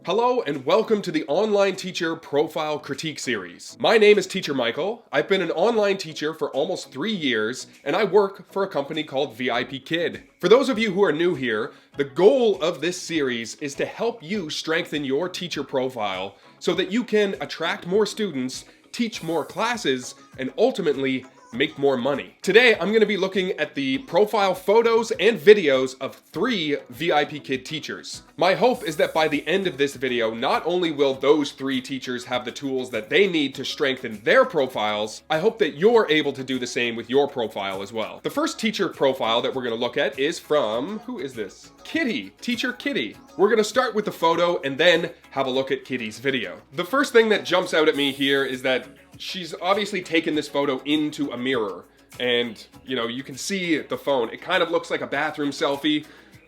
Hello and welcome to the Online Teacher Profile Critique Series. My name is Teacher Michael. I've been an online teacher for almost 3 years and I work for a company called VIPKid. For those of you who are new here, the goal of this series is to help you strengthen your teacher profile so that you can attract more students, teach more classes, and ultimately make more money. Today, I'm going to be looking at the profile photos and videos of 3 VIPKid teachers. My hope is that by the end of this video, not only will those 3 teachers have the tools that they need to strengthen their profiles, I hope that you're able to do the same with your profile as well. The first teacher profile that we're going to look at is from, who is this? Kitty, Teacher Kitty. We're going to start with the photo and then have a look at Kitty's video. The first thing that jumps out at me here is that she's obviously taken this photo into a mirror and, you can see the phone. It kind of looks like a bathroom selfie.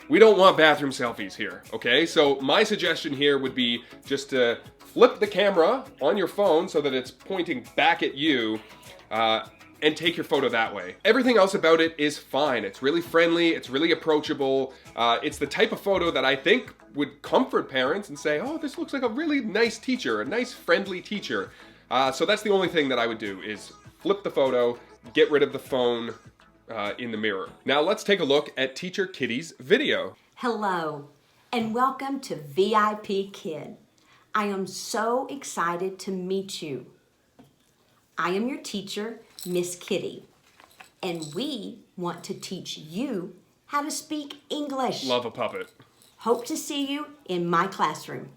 We don't want bathroom selfies here, okay? So my suggestion here would be just to flip the camera on your phone so that it's pointing back at you and take your photo that way. Everything else about it is fine. It's really friendly, it's really approachable. It's the type of photo that I think would comfort parents and say, oh, this looks like a really nice teacher, a nice friendly teacher. So that's the only thing that I would do is flip the photo, get rid of the phone in the mirror. Now let's take a look at Teacher Kitty's video. Hello and welcome to VIPKid. I am so excited to meet you. I am your teacher, Miss Kitty, and we want to teach you how to speak English. Love a puppet. Hope to see you in my classroom.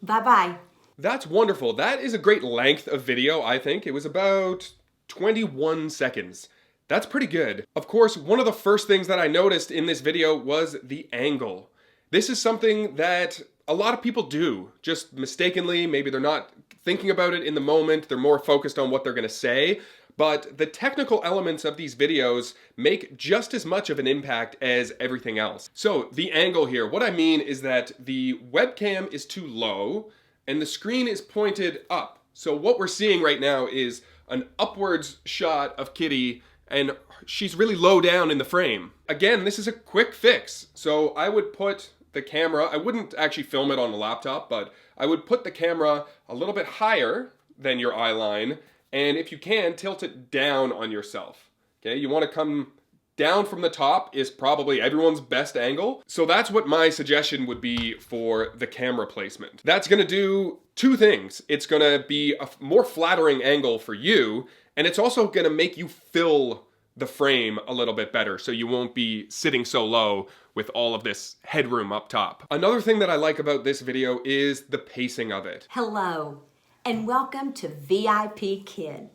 Bye-bye. That's wonderful. That is a great length of video, I think. It was about 21 seconds. That's pretty good. Of course, one of the first things that I noticed in this video was the angle. This is something that a lot of people do, just mistakenly. Maybe they're not thinking about it in the moment. They're more focused on what they're going to say. But the technical elements of these videos make just as much of an impact as everything else. So the angle here, what I mean is that the webcam is too low and the screen is pointed up. So what we're seeing right now is an upwards shot of Kitty and she's really low down in the frame. Again, this is a quick fix. So I would put the camera, I wouldn't actually film it on the laptop, but I would put the camera a little bit higher than your eye line, and if you can, tilt it down on yourself. Okay, you want to come down from the top is probably everyone's best angle. So that's what my suggestion would be for the camera placement. That's going to do 2 things. It's going to be a more flattering angle for you, and it's also going to make you fill the frame a little bit better so you won't be sitting so low with all of this headroom up top. Another thing that I like about this video is the pacing of it. Hello and welcome to VIPKid.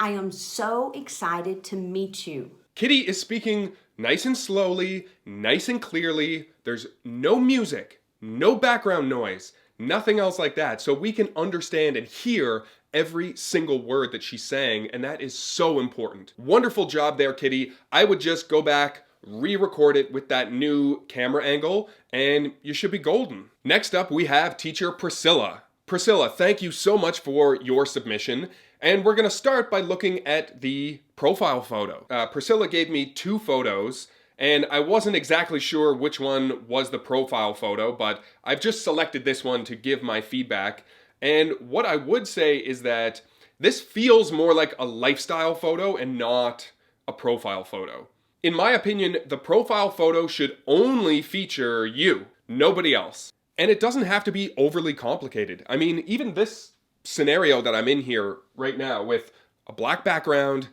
I am so excited to meet you. Kitty is speaking nice and slowly, nice and clearly. There's no music, no background noise, nothing else like that. So we can understand and hear every single word that she's saying, and that is so important. Wonderful job there, Kitty. I would just go back, re-record it with that new camera angle, and you should be golden. Next up, we have Teacher Priscilla. Priscilla, thank you so much for your submission. And we're going to start by looking at the profile photo. Priscilla gave me 2 photos, and I wasn't exactly sure which one was the profile photo, but I've just selected this one to give my feedback. And what I would say is that this feels more like a lifestyle photo and not a profile photo. In my opinion, the profile photo should only feature you, nobody else. And it doesn't have to be overly complicated. I mean, even this scenario that I'm in here right now with a black background,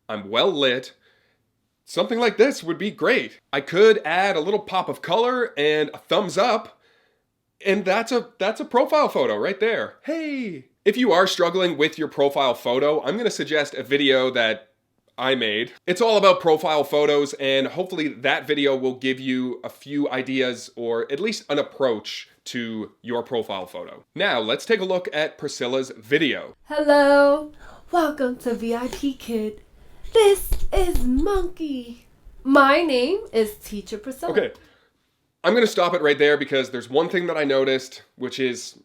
I'm well lit, something like this would be great. I could add a little pop of color and a thumbs up, and that's a profile photo right there. Hey! If you are struggling with your profile photo, I'm gonna suggest a video that I made. It's all about profile photos, and hopefully that video will give you a few ideas or at least an approach to your profile photo. Now, let's take a look at Priscilla's video. Hello, welcome to VIPKid. This is Monkey. My name is Teacher Priscilla. Okay, I'm gonna stop it right there because there's one thing that I noticed, which is,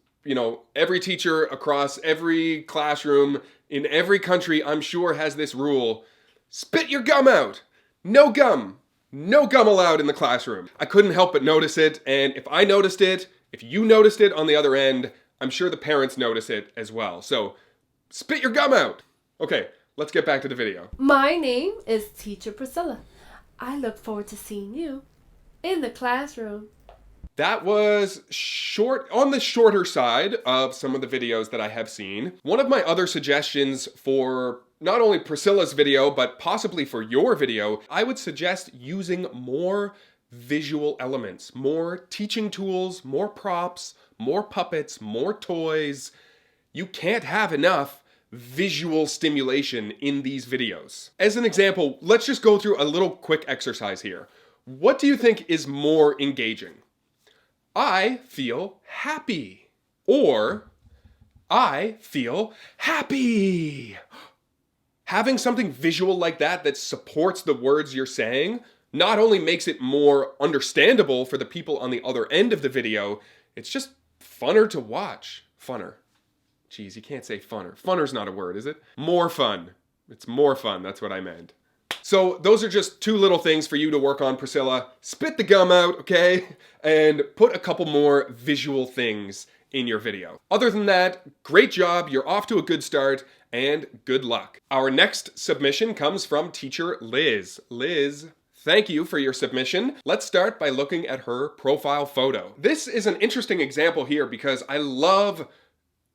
every teacher across every classroom in every country, I'm sure, has this rule. Spit your gum out. No gum. No gum allowed in the classroom. I couldn't help but notice it, and if I noticed it, If you noticed it on the other end, I'm sure the parents notice it as well. So spit your gum out. Okay, let's get back to the video. My name is Teacher Priscilla. I look forward to seeing you in the classroom. That was on the shorter side of some of the videos that I have seen. One of my other suggestions for not only Priscilla's video, but possibly for your video, I would suggest using more visual elements, more teaching tools, more props, more puppets, more toys. You can't have enough visual stimulation in these videos. As an example, let's just go through a little quick exercise here. What do you think is more engaging? I feel happy. Or, I feel happy. Having something visual like that supports the words you're saying not only makes it more understandable for the people on the other end of the video, it's just funner to watch. Funner. Jeez, you can't say funner. Funner's not a word, is it? More fun. It's more fun, that's what I meant. So those are just two little things for you to work on, Priscilla. Spit the gum out, okay? And put a couple more visual things in your video. Other than that, great job, you're off to a good start, and good luck. Our next submission comes from teacher Liz. Liz, thank you for your submission. Let's start by looking at her profile photo. This is an interesting example here because I love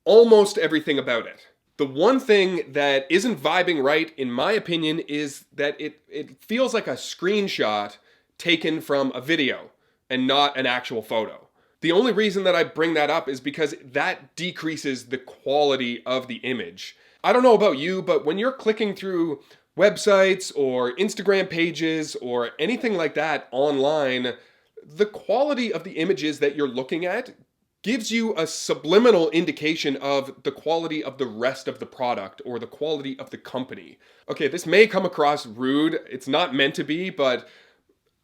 almost everything about it. The one thing that isn't vibing right, in my opinion, is that it feels like a screenshot taken from a video and not an actual photo. The only reason that I bring that up is because that decreases the quality of the image. I don't know about you, but when you're clicking through websites or Instagram pages or anything like that online, the quality of the images that you're looking at gives you a subliminal indication of the quality of the rest of the product or the quality of the company. Okay, this may come across rude. It's not meant to be, but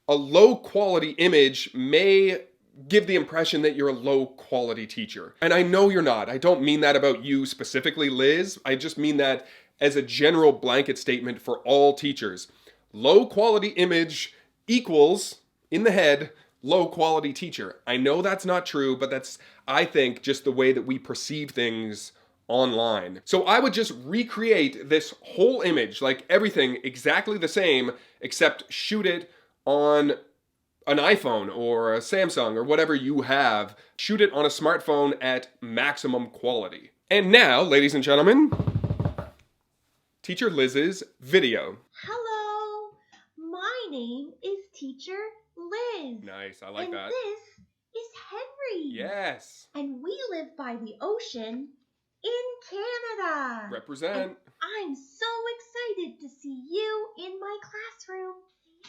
a low quality image may give the impression that you're a low quality teacher. And I know you're not. I don't mean that about you specifically, Liz. I just mean that as a general blanket statement for all teachers. Low quality image equals, in the head, low quality teacher. I know that's not true, but that's, I think, just the way that we perceive things online. So I would just recreate this whole image, like everything exactly the same, except shoot it on an iPhone or a Samsung or whatever you have. Shoot it on a smartphone at maximum quality. And now, ladies and gentlemen, Teacher Liz's video. Hello, my name is Teacher Liz. Nice, I like and that. This is Henry. Yes. And we live by the ocean in Canada. Represent. And I'm so excited to see you in my classroom.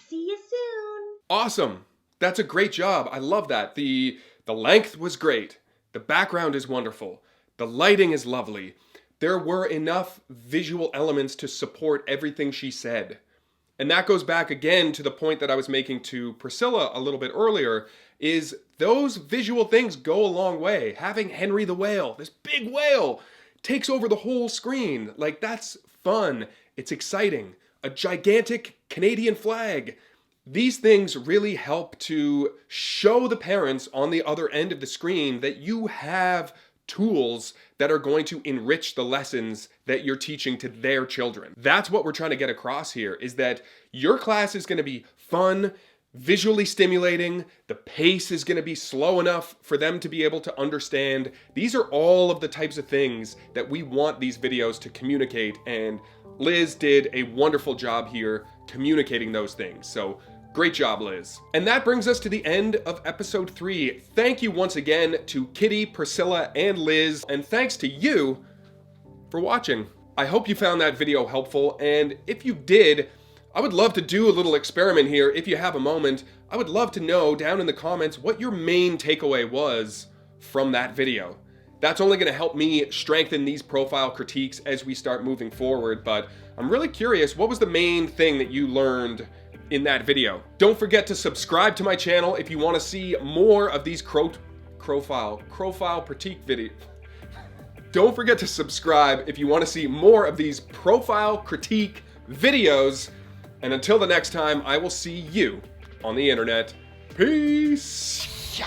See you soon. Awesome. That's a great job. I love that. The length was great. The background is wonderful. The lighting is lovely. There were enough visual elements to support everything she said. And that goes back again to the point that I was making to Priscilla a little bit earlier, is those visual things go a long way. Having Henry the whale, this big whale, takes over the whole screen. Like, that's fun. It's exciting. A gigantic Canadian flag. These things really help to show the parents on the other end of the screen that you have tools that are going to enrich the lessons that you're teaching to their children. That's what we're trying to get across here, is that your class is going to be fun, visually stimulating, the pace is going to be slow enough for them to be able to understand. These are all of the types of things that we want these videos to communicate, and Liz did a wonderful job here communicating those things. So great job, Liz. And that brings us to the end of episode 3. Thank you once again to Kitty, Priscilla, and Liz, and thanks to you for watching. I hope you found that video helpful, and if you did, I would love to do a little experiment here. If you have a moment, I would love to know down in the comments what your main takeaway was from that video. That's only going to help me strengthen these profile critiques as we start moving forward, but I'm really curious, what was the main thing that you learned in that video? Don't forget to subscribe to my channel if you want to see more of these profile critique videos. Don't forget to subscribe if you want to see more of these profile critique videos. And until the next time, I will see you on the internet. Peace.